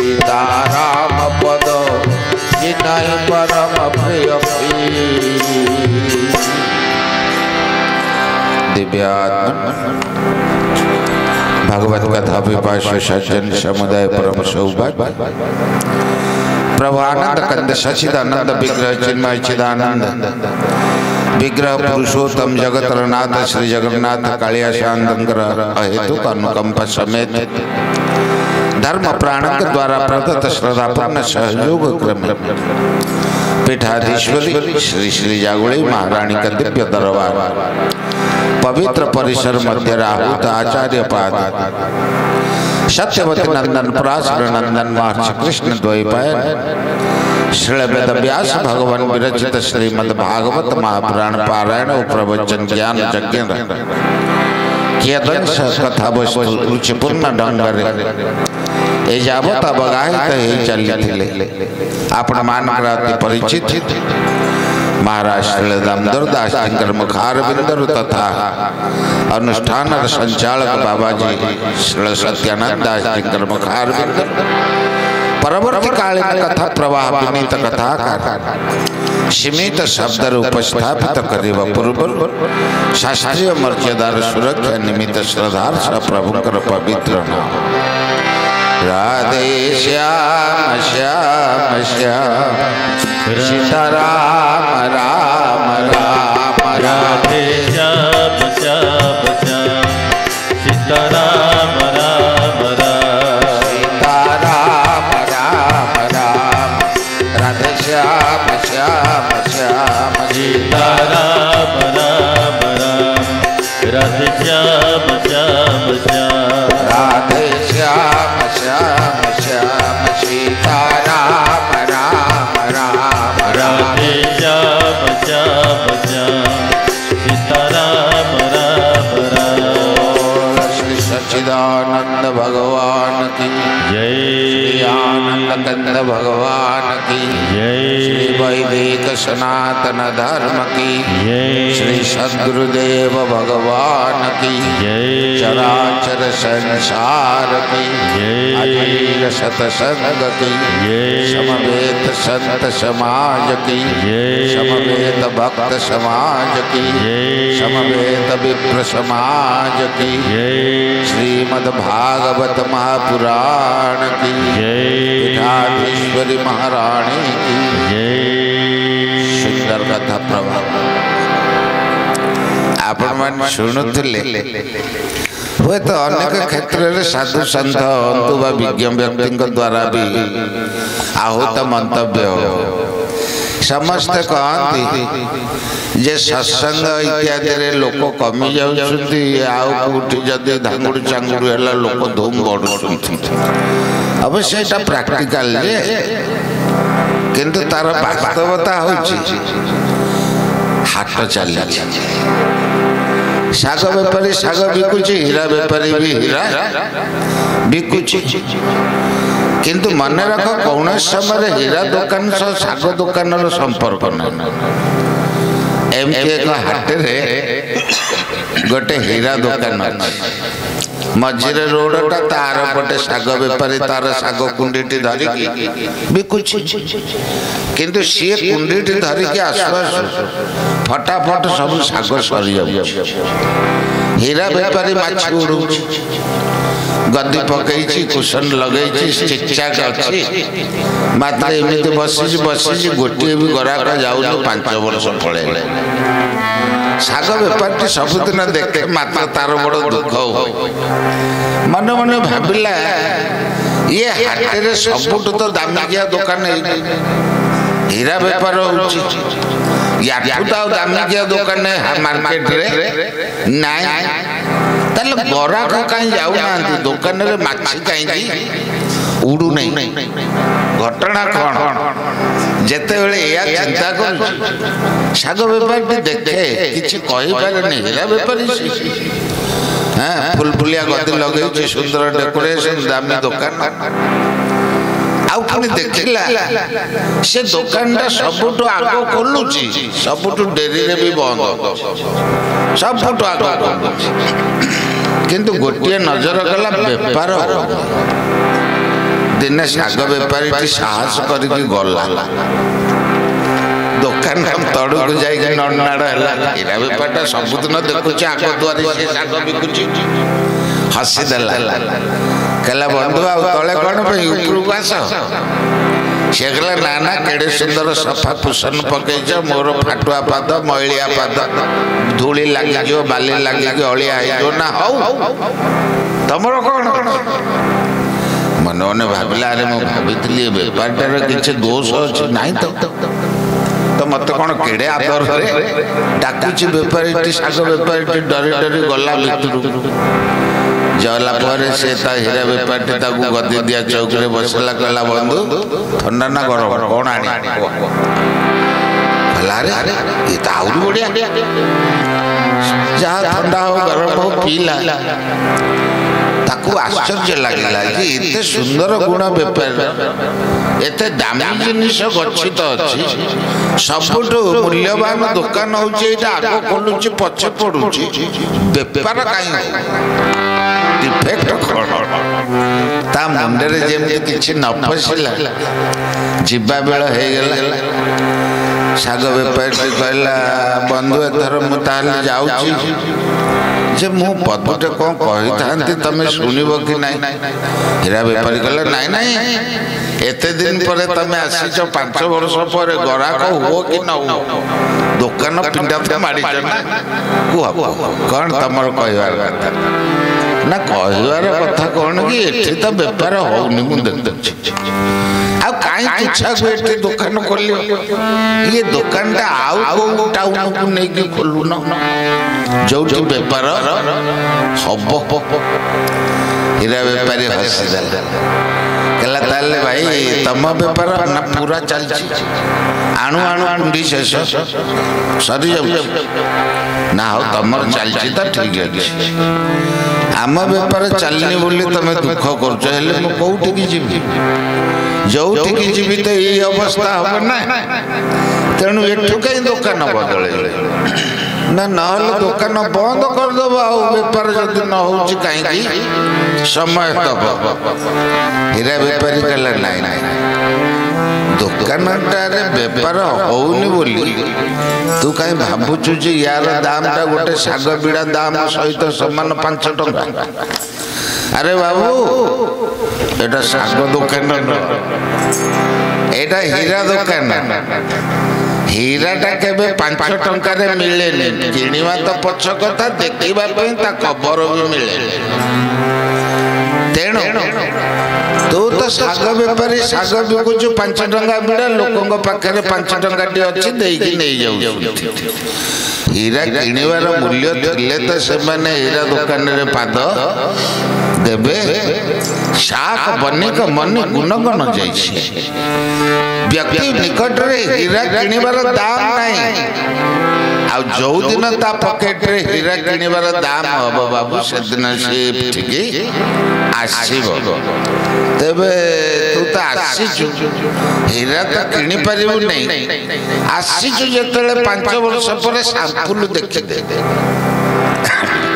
सीताराम पद जिनहि परम प्रिय दिव्यात्मा भगवत कथा विपाश्य सज्जन समुदाय परम सौभाग्य प्रभानंद कंद सचिदानंद विग्रह चिन्मय चिदानंद विग्रह पुरुषोत्तम जगतरनाथ श्री जगन्नाथ कालिया शांतर अहेतु अनुकंप समेत धर्म प्राणक द्वारा प्रदत्त श्रद्धापूर्ण सहयोग क्रम पीठाधीश्वरी श्री श्री जागुड़ी महारानी का दिव्य दरबार पवित्र परिसर मध्य राहुत आचार्य पाद सत्यवती नंदन पराशर नंदन महर्षि कृष्ण द्वैपायन श्री वेद व्यास भगवान विरचित श्रीमद् भागवत महापुराण पारायण और प्रवचन ज्ञान यज्ञ कियदंश कथा वस्तु रुचिपूर्ण ढंग एजावत बगाहित चलते आपण मानकराति परिचित महाराज श्री दामोदर दास जी मुखारविंदर तथा अनुष्ठान संचालक बाबाजी श्री सत्यानंद दास जी मुखारविंदर परवर्ती कालीन कथा प्रवाह विनीत कथाकार सीमित शब्द उपस्थापित करने पूर्व शास्त्रीय मर्यादार सुरक्षा निमित्त श्रद्धार्थ प्रभुकर पवित्र नाम राधे श्याम श्याम श्याम सीताराम राम राम राधे श्याम श्याम श्याम सीताराम राम राम सीताराम राम राम राधे श्याम श्याम श्याम सीताराम राम राम राधे श्याम श्याम श्याम राधे श्याम श्याम श्याम सीताराम राम राम राधे श्याम श्याम श्याम सीताराम राम राम श्री सच्चिदानंद भगवान की जय आनंद कंद भगवान की जय श्री वैदिक सनातन धर्म की जय श्री सद्गुरुदेव भगवान की जय चराचर संसार की जय अजीर सतसंग की जय समवेत संत समाज की जय समवेत भक्त समाज की जय समवेत विप्र समाज की जय श्रीमद् भागवत महापुराण की जय पीठाधीश्वरी महारानी की जय सुंदर कथा प्रभाव आपण मान शुणुथिले हुए तो अनेक क्षेत्र में साधु संत अंतु बा विज्ञ व्यक्ति द्वारा भी आहूत मंतव्य समस्ते कहती जे सत्संग इत्यादि लोक कमी जाउछंती आउठी जदि धांगुड़ चांगुड़ है लोक धूम बढ़ुछंती अवश्य एटा प्रैक्टिकल जे किंतु तार वास्तवता होची हाट चली साग बेपारी साग बिकुची हीरा बेपारी भी हीरा बिकुची किंतु मन रख कौन समय हीरा दुकान सह साग दुकान संपर्क नहीं एमती एक हाट गोटे हीरा दुकान मझिरे रोडटा तार पटे साग बेपारी तार साग कुंडीटी धरिकी बिकुची किंतु सी कुंडीटी धरिकी आसु आसु फटाफट सब साग सरी जाउछि हीरा बेपारी माछ उड़ुछि गद्दी पकई कुशन लगे चिकचाक अच्छी मात्र एमती बसी बसी गोटे भी ग्राहक जाऊन 5 वर्ष पड़े साग बेपारी सबुदिन देखे मात्र तार बड़ दुख हो मन मन भाविला ये हाटे सबुठ तो दामिकिया दुकान हीरा बेपार हो दामिकिया दुकान मार्केट रे नाई ताले ग्राहक कहीं जाऊना दुकान रे माछी कहीं उड़ू नहीं घटना कौन जेते बेले या चिंता कर साग बेपारी देखे किछि कहि पारे हीरा बेपारी हाँ फुलफुलिया गति लगे सुंदर डेकोरेशन दामी दुकान आउ पुणी देखिला से दुकानटा सबुठु आग खोलुची सबुठु डेरी रे भी बंद सबुठु आग खोलुची किंतु गोटे नजर कला बेपार दिने शाग बेपारी साहस करके गला दुकान तड़क जाए नड़नाड़ है हीरा बेपारी सबुदिन देखुचे आग दुआरी से शाग बिकुची हसीदेला कहला बंधु आ तले कौन उपरक आस से कहला ना ना केड़े सुंदर सफा कुशन पकईच मोर फाटुआ पाद मैलिया पाद धूली लगे बाली लगे अलिया हो ना हौ तुमर कौन मन मन भाविला अरे मुझे भाई बेपारटार किसी दोष अच्छे ना तो मत कौन केड़े आदर डाकुची बेपारी शाग बेपारी डरी डरी गला भितर जला से हीरा बेपारी गदी दिया चौकी बसला कहला बंधु ठंडा ना गरम कौन आनी ये तो आहरी बढ़िया जहाँ ठंडा हो गरम हो पीला आश्चर्य लगला कि एते सुंदर गुण बेपार एते दामी जिनिस गच्छित अच्छी सबुठ मूल्यवान दुकान होचे आग खोलुची पछे पड़ुची बेपार कहीं डिफेक्ट कौन ता मुंडे जमी किसी न पशिला जीवा बेल हो गला शाग बेपारी कहला बंधु एथर मुझे जाऊँ जे मु पदटे कौन कही था तमें शुणव कि ना हीरा बेपारी कहले नाई नाई एते दिन पर तमें आसीच 5 वर्ष पर ग्राहक हो कि न हो दुकान पिंडा तो माड़ी कह कौन तुम कहबार कथा ना कहबार कथा कौन कि एठी तो बेपार होनी मुझे देखुची कहीं इच्छा को एठी दुकान खोल ये दुकान आउ टाउन को नहीं खोलु न जो बेपार हम हीरा बेपारी हसीदेला कहला ताले भाई तम बेपार ना पूरा चलची आणु आणु कुंडी शेष सरी जाऊ ना हो तुम चलची तो ठीक अच्छे आम बेपार चलनी बोली तुम दुख कौटी जीवी जो जीवी तो यही अवस्था हम ना तेणु एठू कहीं दुकान बदल ना ना दुकान बंद करदेव बेपार जदि न हो कहीं समय दब हीरा बेपारी कहला नाई दुकानटारे बेपार होनी बोली तू कहीं भावुचु जे यार दाम टा गोटे शाग बीड़ा दाम सहित समान 5 टंका अरे बाबू एटा शाग दुकान एटा हीरा दुकान हीराटा केबे 5 टंका रे मिले किणवा तो पछ कथा देखिबा पई ता खबर भी मिले तेणु तू तो शाग बेपारी शाग बिकुचु 5 टंका बिड़ा लोकों पाखे 5 टंका टी अच्छी देकी नहीं जाऊ हीरा किणवार मूल्य थिले तो से माने हीरा दुकान रे पाद देबे शाक बनिक मन गुणगण जाइछि व्यक्ति निकट रे हीरा किणवार दाम नहीं आ जो दिन ता पॉकेट रे हीरा किणवार दाम हबो बाबू से दिन से ठिकी आसीबो तेबे तू तो आसीचु हीरा तो किणी परिबु नहीं आसीचु जेतले 5 वर्ष पर सैंपल देखि दे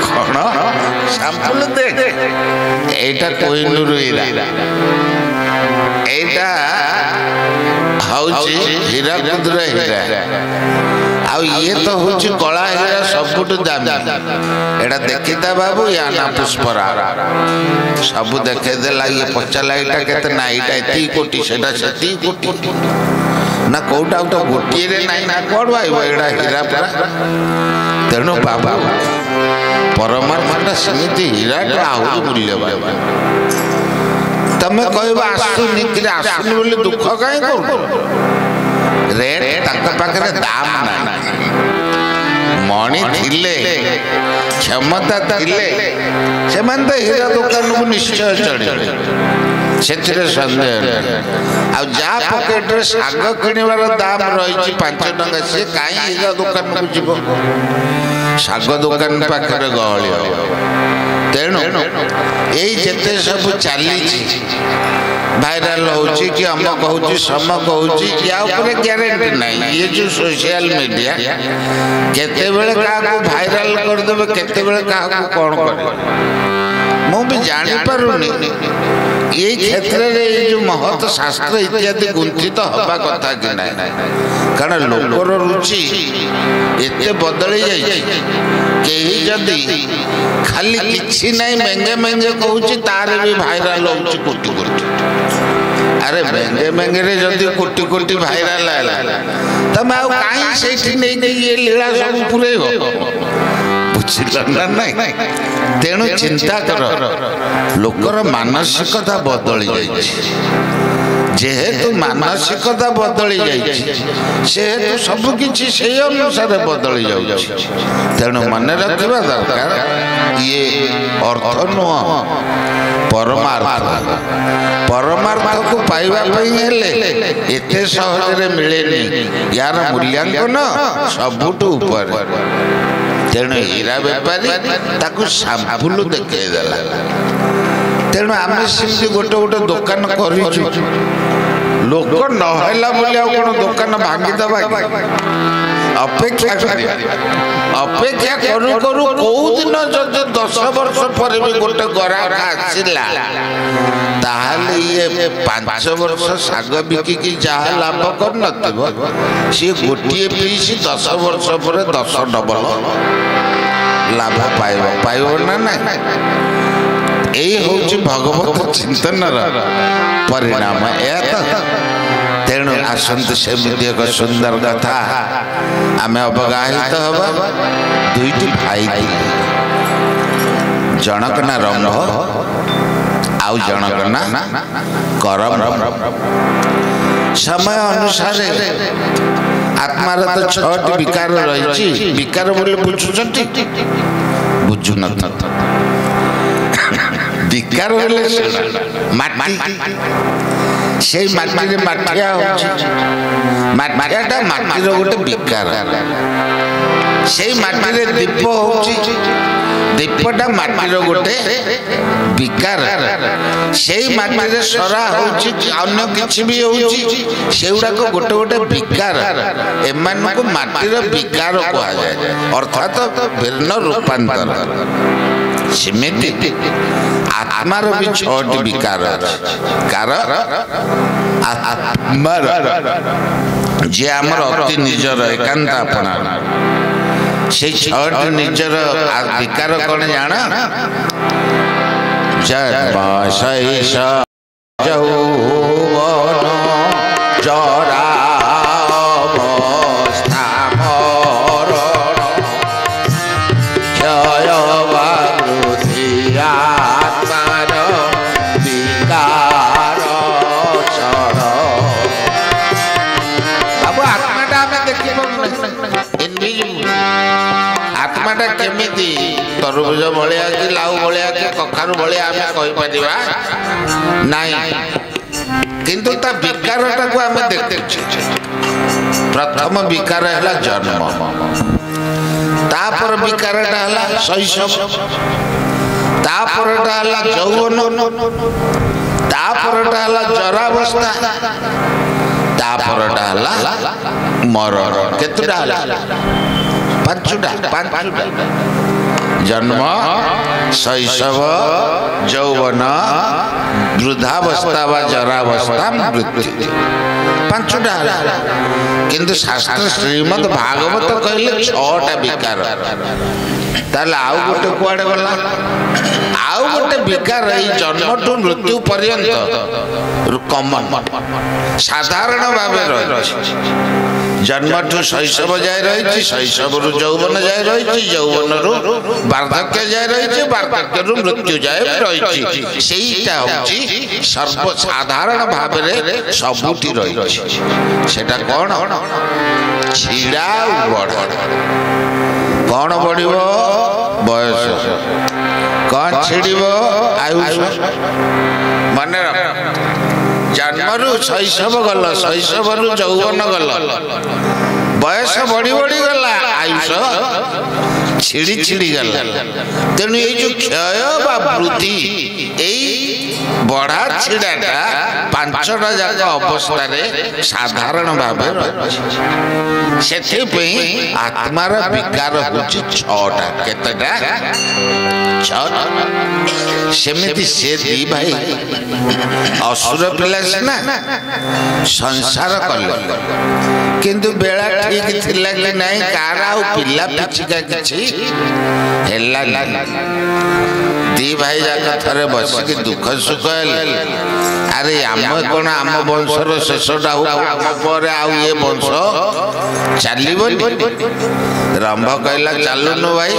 कौन सैंपल देख एटा कोहिनूर हीरा एटा हौची हीराकुदर हीरा आ ये तो होची कला हीरा सबुठ दामी एटा देखिता बाबू या ना पुष्परा सब देखे देला ये पचाला एटा केते ना एटा एती कोटी सेटा सेती कोटी ना कोटा तो गोटी रे नाही ना कोड भाई एटा हीरा परा तेनो बाबा परमात्मा समिति हीरा आहुरी मूल्यवान तमे कहबा आसुनी कि आसुनी बोली दुख काहे करू रेट तक पाखरे दाम ना मणि थिले क्षमता थिले से मन तो हीरा दुकान को निश्चय चढ़े से सन्देह आ जा पॉकेट रे शाग किणवार दाम रही 5 टंका से कहीं हीरा दुकान को जीव शाग दुकान पाखरे गहली तेणु यही जिते सब चली भाइराल होची कि अमक होची समक होची या ऊपर ग्यारंटी नहीं ये जो सोशल मीडिया केते बेले का को भाइराल कर देबे केते बेले का को कोन करे मु भी जानि पारुनी ये क्षेत्र रे जो महत शास्त्र इत्यादि गुंथित हवा कथा कि ना कारण लोकर रुचि एते बदली जाई केही जदी खाली किछि नहीं मेंगे मेंगे कहूची तार भी भाइराल होउची कोटी कोटी अरे मेंगे मेंगे रे जदी कोटी कोटी भाइराल आला तमे आ काई सेठी नहीं ये लीला सब पुरेबो नहीं तेणु चिंता कर लोकर मानसिकता बदली जाइए जेहेतु मानसिकता बदली जाइए सेहेतु सबकिछि से अनुसार बदली जाउछि तेणु मन रखिबा दरकार ये अर्थ नुह परमार्थ परमार्थ को पाइबा पई हेले एते सहज रे मिलेनी यार मूल्यांकन सबुठु ऊपर तेणु हीरा बेपारी ताकू साम्पुल देखे देला तेणु आम सेमती गोटे गोटे दुकान कर लोक नहला बोली कौन दुकान भांगीदबा अपेक्षा अपेक्षा करू करू कौ दिन जब 10 वर्ष पर भी गोटे ग्राहक आसला ताहले ये 5 वर्ष साग बिकी जहाँ लाभ कर न सी गोटे पीस 10 वर्ष पर 10 डबल लाभ पाइब ना ना यही हूँ भगवत चिंतन परिणाम तेणु आसंत सेमती एक सुंदर कथा आम अवगाहित हवा दुईटी भाई जनक ना रंभ आउ जनक ना करम समय अनुसार आत्मार तो 6टी विकार रही विकार बोले बुझु न विकार से माटी माटिया माटियाटा माटीर गोटे विकार से माटी दीप हो दीपटा माटीर गोटे विकार से माटी सरा होन्य किछि भी होउडाक गोटे गोटे विकार एमान को माटीर विकार कहा जाए अर्थात भिन्न रूपांतर सेमिति आत्मार भी 6टी विकार कार आत्मार जे आमर अति निजर एकांत अपना से 6टी निजर विकार कौन जाना जन्म शैशव यौवन जरा आत्माटा केमिति तरबुज भलिया कि लाउ भलिया कि कखारु भलिया आमे कहि परिबा नाही किंतु ता विकारटा को आमे देखते प्रथम विकार हला जन्म तापर विकारटा हला शैशव तापरटा हला यौवन तापरटा हला जरावस्था तापरटा हला मरण केतुटा हला पांचुटा जन्म शैशव यौवन वृद्धावस्था व जरावस्था मृत्यु 5टा किंतु शास्त्र श्रीमद् भागवत कहले 6टा विकार ताले आउ गोटे कुआडे गला आउ गोटे विकार ई जन्म टू मृत्यु पर्यंत कॉमन साधारण भावे रही जन्म ठू शैशव जाए रही शैशव रु यौवन जाए रही यौवन रु वार्धक्य जाए रही वार्धक्य रु मृत्यु जाए रही सेटा होची सर्वसाधारण भाव रे सबुठी रही सेटा कोन छिड़ा बड़ कौन बढ़िबो बयस कौन छिड़िबो आयुष मन जन्मरु शैशव गल शैशव यौवन गल बयस बढ़ी बढ़ी गला आयुष छिड़ी छिड़ी गला तेणु ये जो क्षय बा वृद्धि ବଢା ଛିଡ଼ାଟା ପାଞ୍ଚଟା ଯାକ ଅବସ୍ଥାରେ ସାଧାରଣ ଭାବେ ରହିଛି। ସେଥିପାଇଁ ଆତ୍ମାର ବିକାର ହେଉଛି ଛଅଟା। କେତେଟା? ଛଅଟା। ସେମିତି ସେ ଦି ଭାଇ ଅସୁର ପିଲା ସିନା ସଂସାର କଲେ, କିନ୍ତୁ ବେଳା ଠିକ ଥିଲା କି ନାହିଁ କାହାର ଆଉ ପିଲା ପିଛିକା କିଛି ହେଲା ନାହିଁ। ଦି ଭାଇ ଯାକ ଥରେ ବସିକି ଦୁଃଖ ସୁଖ ହେଲେ, ଆରେ ଆମ କଣ ଆମ ବଂଶର ଶେଷଟା ହଉ, ଆମ ପରେ ଆଉ ଏ ବଂଶ ଚାଲିବନି। ରମ୍ଭ କହିଲା ଚାଲୁନୁ ଭାଇ,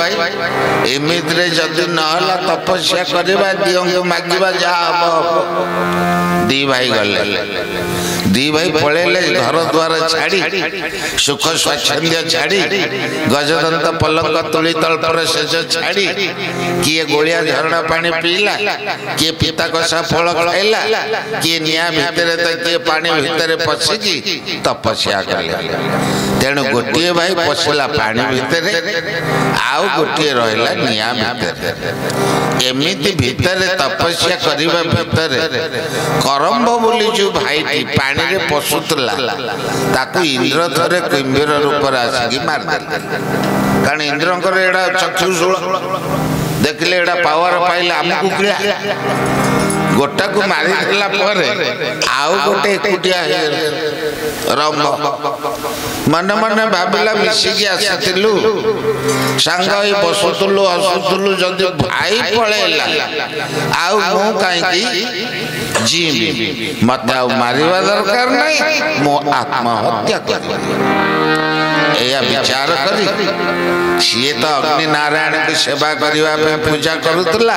ଏମିତିରେ ଯଦି ନହେଲା ତପସ୍ୟା କରିବା, ଦିଅଙ୍କୁ ମାଗିବା, ଯାହା ହବ ହବ। ଦି ଭାଇ ଗଲେ, ଦି ଭାଇ ପଳେଇଲେ ଘର ଦ୍ୱାର ଛାଡ଼ି, ସୁଖ ସ୍ୱାଚ୍ଛନ୍ଦ୍ୟ ଛାଡ଼ି, ଗଜଦନ୍ତ ପଲଙ୍କ ତୁଳି ତଳ୍ପର ଶେଷ ଛାଡ଼ି, କିଏ ଗୋଳିଆ ଝରଣା ପାଣି ପିଇଲା, କିଏ ପିତା କଷା ଫଳ ଖାଇଲା, କିଏ ନିଆଁ ଭିତରେ ତ କିଏ ପାଣି ଭିତରେ ପଶିକି ତପସ୍ୟା କଲେ। ତେଣୁ ଗୋଟିଏ ଭାଇ ପଶିଲା ପାଣି ଭିତରେ, ଆଉ ଗୋଟିଏ ରହିଲା ନିଆଁ ଭିତରେ। ଏମିତି ଭିତରେ ତପସ୍ୟା କରିବା ଭିତରେ କରମ୍ବ ବୋଲି ଯୋଉ ଭାଇଟି ପାଣିରେ ପଶୁଥିଲା, ତାକୁ ଇନ୍ଦ୍ର ଥରେ କୁମ୍ଭୀର ରୂପରେ ଆସିକି ମାରିଦେଲେ। କାରଣ ଇନ୍ଦ୍ରଙ୍କର ଏଇଟା ଚକ୍ଷୁଶୂଳ, ଦେଖିଲେ ଏଇଟା ପାୱାର ପାଇଲେ ଆମକୁ କିଳା। ଗୋଟାକୁ ମାରିଦେଲା ପରେ ଆଉ ଗୋଟେ ଏକୁଟିଆ ହେଇଗଲେ ରମ୍ଭ। ମନେ ମନେ ଭାବିଲା ମିଶିକି ଆସିଥିଲୁ, ସାଙ୍ଗ ହେଇ ବସୁଥିଲୁ, ହସୁଥିଲୁ, ଯଦି ଭାଇ ପଳେଇଲା ଆଉ ମୁଁ କାହିଁକି ଯିବି? ମତେ ଆଉ ମାରିବା ଦରକାର ନାହିଁ, ମୁଁ ଆତ୍ମହତ୍ୟା କରିବି। ଏଇଆ ବିଚାର କରି ସିଏ ତ ଅଗ୍ନି ନାରାୟଣଙ୍କୁ ସେବା କରିବା ପାଇଁ ପୂଜା କରୁଥିଲା,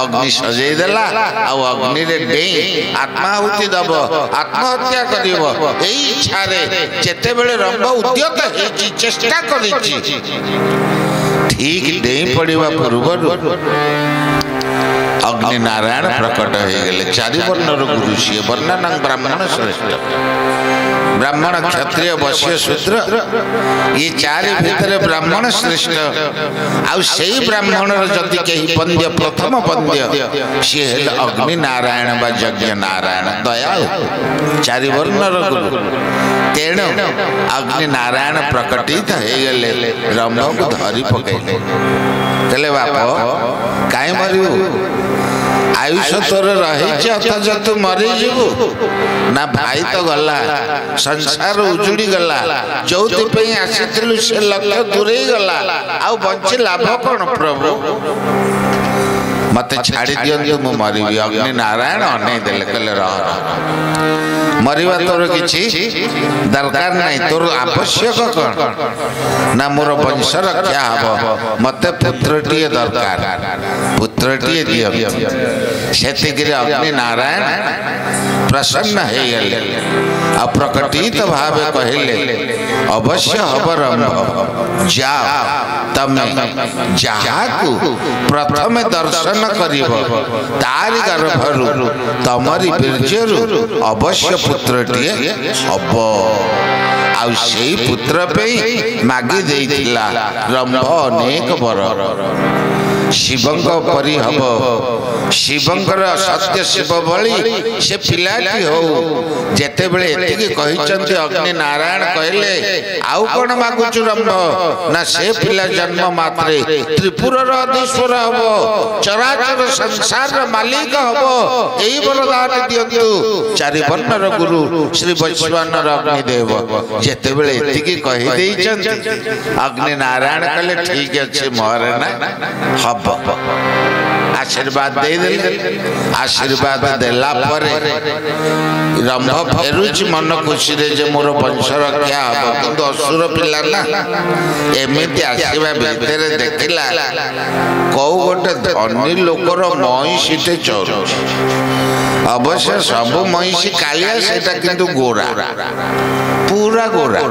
ଅଗ୍ନି ସଜେଇ ଦେଲା, ଆଉ ଅଗ୍ନିରେ ଡେଇଁ ଆତ୍ମାହୁତି ଦବ, ଆତ୍ମହତ୍ୟା କରିବ। ଏଇ ଇଚ୍ଛାରେ ଯେତେବେଳେ ରମ୍ଭ ଉଦ୍ୟତ ହେଇଛି, ଚେଷ୍ଟା କରିଛି, ଠିକ ଡେଇଁ ପଡ଼ିବା ପୂର୍ବରୁ ଅଗ୍ନି ନାରାୟଣ ପ୍ରକଟ ହେଇଗଲେ। ଚାରି ବର୍ଣ୍ଣର ଗୁରୁ ସିଏ, ବର୍ଣ୍ଣନା ବ୍ରାହ୍ମଣ ଶ୍ରେଷ୍ଠ। ବ୍ରାହ୍ମଣ, କ୍ଷତ୍ରିୟ, ବୈଶ୍ୟ, ଶୂଦ୍ର, ଏ ଚାରି ଭିତରେ ବ୍ରାହ୍ମଣ ଶ୍ରେଷ୍ଠ। ଆଉ ସେଇ ବ୍ରାହ୍ମଣର ଯଦି କେହି ବନ୍ଦ୍ୟ, ପ୍ରଥମ ବନ୍ଦ୍ୟ, ସିଏ ହେଲେ ଅଗ୍ନି ନାରାୟଣ ବା ଯଜ୍ଞ ନାରାୟଣ, ଦୟାଳୁ, ଚାରି ବର୍ଣ୍ଣର ଗୁରୁ। ତେଣୁ ଅଗ୍ନି ନାରାୟଣ ପ୍ରକଟିତ ହେଇଗଲେ, ରମ୍ଭକୁ ଧରି ପକେଇଲେ। କହିଲେ ବାପ କାହିଁ ମରିବୁ? ଆୟୁଷ ତୋର ରହିଛି, ଅଥଚ ତୁ ମରିଯିବୁ? ନା ଭାଇ ତ ଗଲା, ସଂସାର ଉଜୁଡ଼ି ଗଲା, ଯୋଉଥିପାଇଁ ଆସିଥିଲୁ ସେ ଲକ୍ଷ୍ୟ ଦୂରେଇ ଗଲା, ଆଉ ବଞ୍ଚି ଲାଭ କଣ? ପ୍ରଭୁ ମତେ ଛାଡ଼ି ଦିଅନ୍ତୁ, ମୁଁ ମରିବି। ଅଗ୍ନି ନାରାୟଣ ଅନେଇ ଦେଲେ, କହିଲେ ରହ, ମରିବା ତୋର କିଛି ଦରକାର ନାହିଁ, ତୋର ଆବଶ୍ୟକ କଣ? ନା ମୋର ବଂଶ ରକ୍ଷା ହବ, ମତେ ପୁତ୍ରଟିଏ ଦରକାର, ପୁତ୍ରଟିଏ ଦିଅ। ସେତିକିରେ ଅଗ୍ନି ନାରାୟଣ ପ୍ରସନ୍ନ ହେଇଗଲେ, ଆଉ ପ୍ରକଟିତ ଭାବେ କହିଲେ ଅବଶ୍ୟ ହବ ରମ୍ଭ, ଯାଅ ତମେ ଯାହାକୁ ପ୍ରଥମେ ଦର୍ଶନ କରିବ, ତାରି ଗର୍ଭରୁ ତମରି ବୀର୍ଯ୍ୟରୁ ଅବଶ୍ୟ ପୁତ୍ରଟିଏ ହବ। ଆଉ ସେଇ ପୁତ୍ର ପାଇଁ ମାଗି ଦେଇଥିଲା ରମ୍ଭ ଅନେକ ବର। ଶିବଙ୍କ ପରି ହବ, ଶିବଙ୍କର ସତ୍ୟ ଶିବ ଭଳି ସେ ପିଲାଟି ହଉ। ଯେତେବେଳେ ଏତିକି କହିଛନ୍ତି, ଅଗ୍ନି ନାରାୟଣ କହିଲେ ଆଉ କଣ ମାଗୁଛୁ ରମ୍ଭ? ନା ସେ ପିଲା ଜନ୍ମ ମାତ୍ରେ ତ୍ରିପୁରର ଅଧୀଶ୍ୱର ହବ, ଚରାଚର ସଂସାରର ମାଲିକ ହବ, ଏଇ ବରଦାନ ଦିଅନ୍ତୁ ଚାରି ବର୍ଣ୍ଣର ଗୁରୁ ଶ୍ରୀ ବୈଶ୍ୱନର ଅଗ୍ନିଦେବ। ଯେତେବେଳେ ଏତିକି କହିଦେଇଛନ୍ତି, ଅଗ୍ନି ନାରାୟଣ କହିଲେ ଠିକ ଅଛି ମୋହରେ ନା ହବ, ଆଶୀର୍ବାଦ ଦେଇଦେଲେ। ଆଶୀର୍ବାଦ ଦେଲା ପରେ ରମ୍ଭ ଫେରୁଛି ମନ ଖୁସିରେ ଯେ ମୋର ବଂଶ ରକ୍ଷା ହବ, କିନ୍ତୁ ଅସୁର ପିଲା ନା। ଏମିତି ଆସିବା ଭିତରେ ଦେଖିଲା କୋଉ ଗୋଟେ ଧନୀ ଲୋକର ମଇଁଷିଟେ ଚରୁଛି। ଅବଶ୍ୟ ସବୁ ମଇଁଷି କାଳିଆ, ସେଟା କିନ୍ତୁ ଗୋରା, ପୁରା पूरा गोरा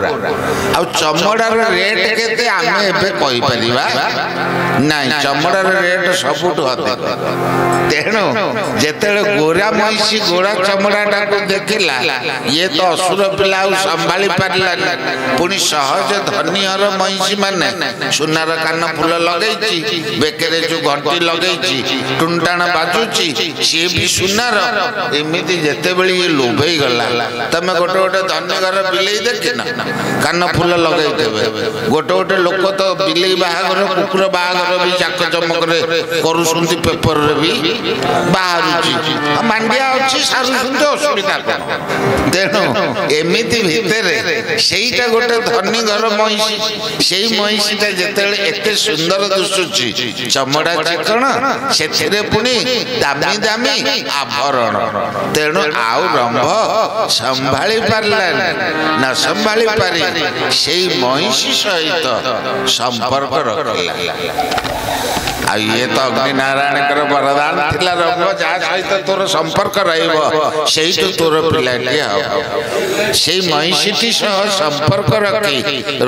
आ चमड़ार रेट केते आमे एबे कहि परिबा नाही चमड़ार रेट सबुठ अधिक तेणु जेतेले गोरा महिषी गोरा चमड़ाटा को देखिला ये तो असुर पिला संभाली पारला पुनी सहज धनीर महिषी माने सुनार कान फूल लगेची बेकेरे जो घंटी लगेची टुनटाण बाजुची सी भी सुनार एमिति जेते बेली ये लोभई गला तमे गोटे गोटे धनी घर बिलेई देखिना कान फूल लगेई देबे गोटे गोटे लोक तो बिलेई बाहागर कुकुर बाहागर भी जाक चमक रे करूसुंती पेपर रे भी बाहरुची मांडिया अछि सारुसुंती असुविधा कोन तेणु एमिति भितरे सेईटा गोटे धनी घर महिषी सेई महिषीटा जेतेले एते सुंदर दिसुची चमड़ा चिकण सेथिरे पुनी दामी दामी आभरण तेणु आउ रंभ संभाली पारला ना संभाली पारी सेई महिषी सहित संपर्क रखला आ ये तो अग्नि नारायण कर वरदान थिला रंभ जा सहित तोर संपर्क रहइबो सेई तो तोर पिलाटी हो सेई महिषीटी सह संपर्क रखी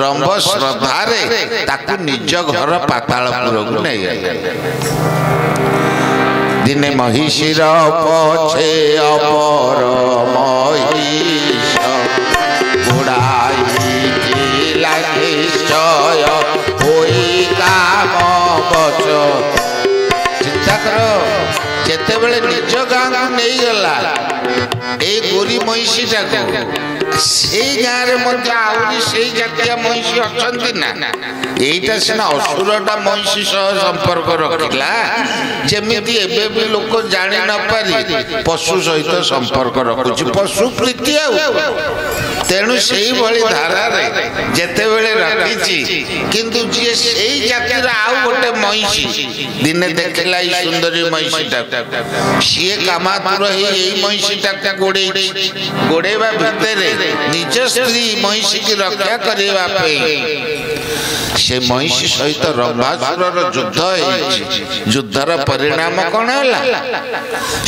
रंभ श्रद्धा रे ताकू निज घर पातालपुर को नै गेले दिने महिषीर पछे अपर महिष बुढ़ाई लागे जय होई काम बच चिंता करो जेते बेले निज गाँ को नहीं गला ए गोरी महिषीटा को से गाँ रे मध्य आउरी से जातिया महिषी अछंती ना एटा सिना असुरटा महिषी सह संपर्क रखिला जेमिति एबे भी लोक जानि न पारी पशु सहित संपर्क रखुची पशु प्रीति तेणु सेई भली धारा रे जेते बेले रखिची किंतु जे सेई जातिर आउ गोटे महिषी दिने देखिला ई सुंदरी महिषीटा सिए कामातुर हे एई महिषीटा गोड़ेबा भितरे निज स्त्री महिषी की रक्षा करबा पे से महिषी सहित रंभासुर युद्ध है युद्धर परिणाम कौन है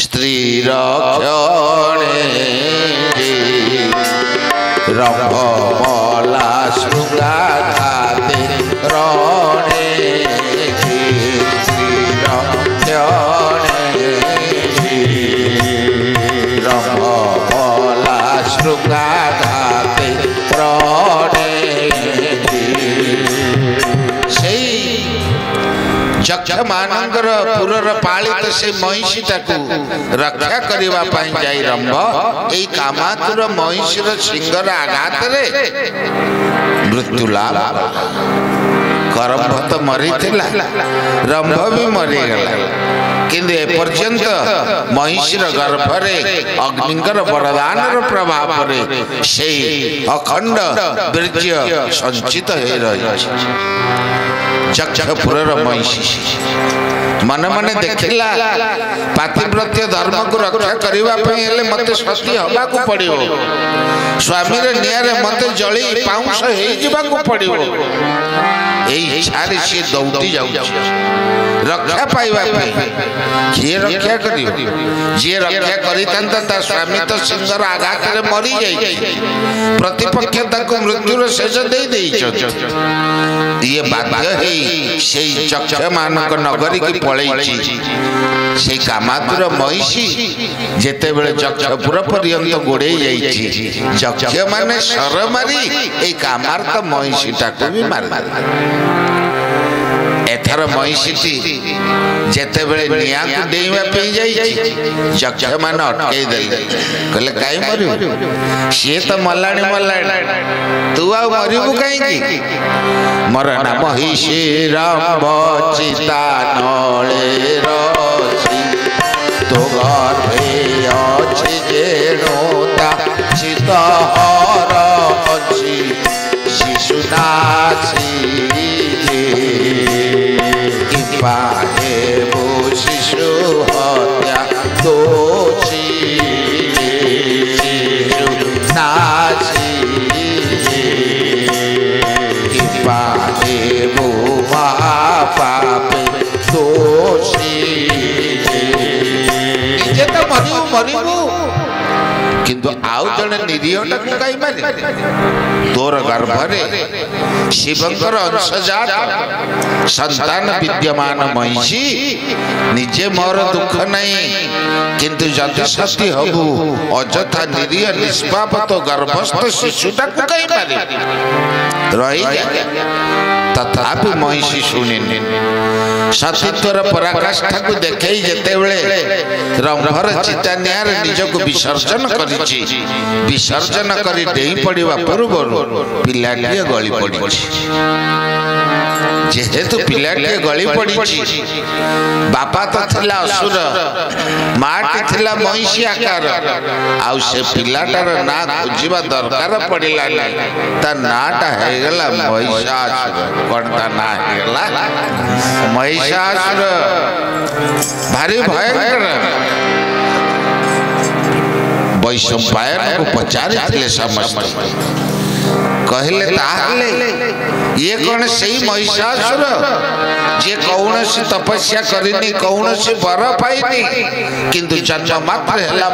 स्त्री रक्षणे रंभ मला शृंगाघाते रणे स्त्री रक्षणे रंभ मला शृंगाघाते रणे जक्ष मानकर पुरर पालित से महिषीटा को रक्षा करबा पई जाई रंभ एई कामातुर महिषीर सिंगर आघात रे मृत्यु लाभ करंभ तो मरी थिला रंभ भी मरी गला किंतु ए पर्यंत महिषीर गर्भ रे अग्निकर वरदानर प्रभाव रे से अखंड वीर्य संचित हे रही जक्षपुरर महिषी मन मन देखिला पातिव्रत्य धर्म को रक्षा करबा पई हेले मते सती हबा को पड़ियो स्वामी रे नियारे मते जळी पाउंस हेई जिबा को पड़ियो एई इच्छा रे से दौड़ी जाउ रक्षा पाइबा पई जे रक्षा करियो जे रक्षा करितंत ता स्वामी तो सिंगर आघात रे मरी जाई प्रतिपक्ष ताको मृत्युर शेष दे देई ये बाध्य है से चक्ष मानक नगरी की पलैची से कामातुर महिषी जेते बेले चक्षपुर पर्यंत गोड़े जाइछि चक्ष माने सर मारी ए कामार्त महिषीटा को भी मार एथर महिषीटी जेते बेले निया को देइबा पे जाइछि चक्ष मान अटकै देले कहले काई मरियो से तो मल्लाणी तू आ मरिबु काई की मोर नाम महिषी राम चिता नळे रछि तो गर्भे अछि जेणुता चित हर अछि शिशु नाछि पाहे वो शिशु हत्या दोषी नाची पाहे वो महापाप दोषी जे तो मरिबु किंतु आउ जड़े निरीहटा को कहीं मारे तोर गर्भरे शिवंकर अंशजात संतान विद्यमान महिषी निजे मोर दुख नहीं किंतु जदि सती हबु अजथा निरीह निष्पाप तो गर्भस्थ शिशुटा को कहीं मारे रही तथापि महिषी शुणिनी सतीत्वर पराकाष्ठा को देखे जेते रंभर चिता निआर निजक विसर्जन करिछि विसर्जन करी डेई पड़िबा पूर्व पिलाटिए गली पड़िछि जेहेतु पिलाटिए गली पड़िछि बापा तो थिला असुर माटी थिला महिषी आकार आउ से पिलाटार ना खोजिबा दरकार पड़िला ता नाटा हेगला महिषासुर कोनता ना हेगला महिषासुर भारी भयंकर वैशंपायन को पचारि समस्त कहले ताहले ये कौन सही महिषासुर जे कौन सी तपस्या करिनी कौन सी वर पाइनी किंतु जन्म मात्र हेला